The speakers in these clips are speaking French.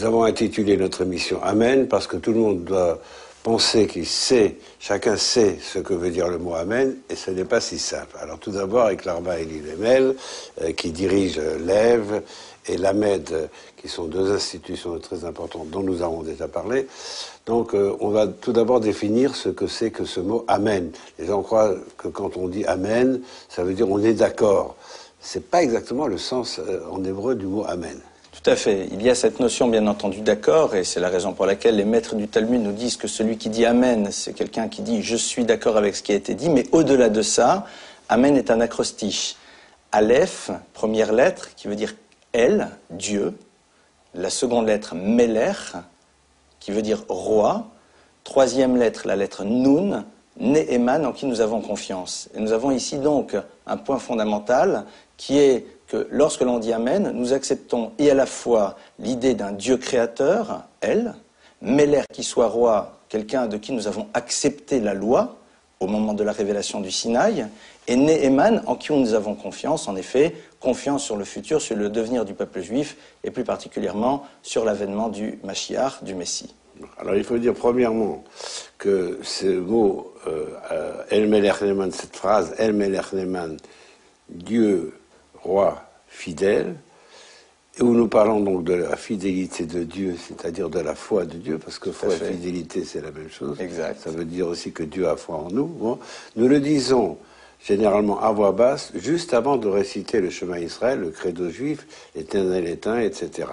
Nous avons intitulé notre émission Amen parce que tout le monde doit penser qu'il sait, chacun sait ce que veut dire le mot Amen, et ce n'est pas si simple. Alors tout d'abord avec Larba et Lemel, qui dirigent l'EV et l'AMED, qui sont deux institutions très importantes dont nous avons déjà parlé. Donc on va tout d'abord définir ce que c'est que ce mot Amen. Les gens croient que quand on dit Amen, ça veut dire on est d'accord. C'est pas exactement le sens en hébreu du mot Amen. Tout à fait. Il y a cette notion, bien entendu, d'accord, et c'est la raison pour laquelle les maîtres du Talmud nous disent que celui qui dit Amen, c'est quelqu'un qui dit « je suis d'accord avec ce qui a été dit », mais au-delà de ça, Amen est un acrostiche. Aleph, première lettre, qui veut dire « El », Dieu. La seconde lettre, Meler, qui veut dire « roi ». Troisième lettre, la lettre Nun, Ne'eman, en qui nous avons confiance. Et nous avons ici donc un point fondamental qui est que lorsque l'on dit Amen, nous acceptons et à la fois l'idée d'un Dieu créateur, El, Meler qui soit roi, quelqu'un de qui nous avons accepté la loi au moment de la révélation du Sinaï, et Ne'eman en qui nous avons confiance, en effet, confiance sur le futur, sur le devenir du peuple juif, et plus particulièrement sur l'avènement du Mashiach, du Messie. Alors il faut dire premièrement que ce mot El Melech Ne'eman, cette phrase El Melech Ne'eman, Dieu, roi fidèle, et où nous parlons donc de la fidélité de Dieu, c'est-à-dire de la foi de Dieu, parce que foi et fidélité c'est la même chose. Exact. Ça veut dire aussi que Dieu a foi en nous. Bon. Nous le disons généralement à voix basse, juste avant de réciter le chemin Israël, le credo juif, l'Éternel est un, etc.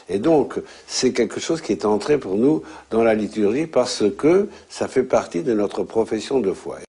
Et donc, c'est quelque chose qui est entré pour nous dans la liturgie parce que ça fait partie de notre profession de foi.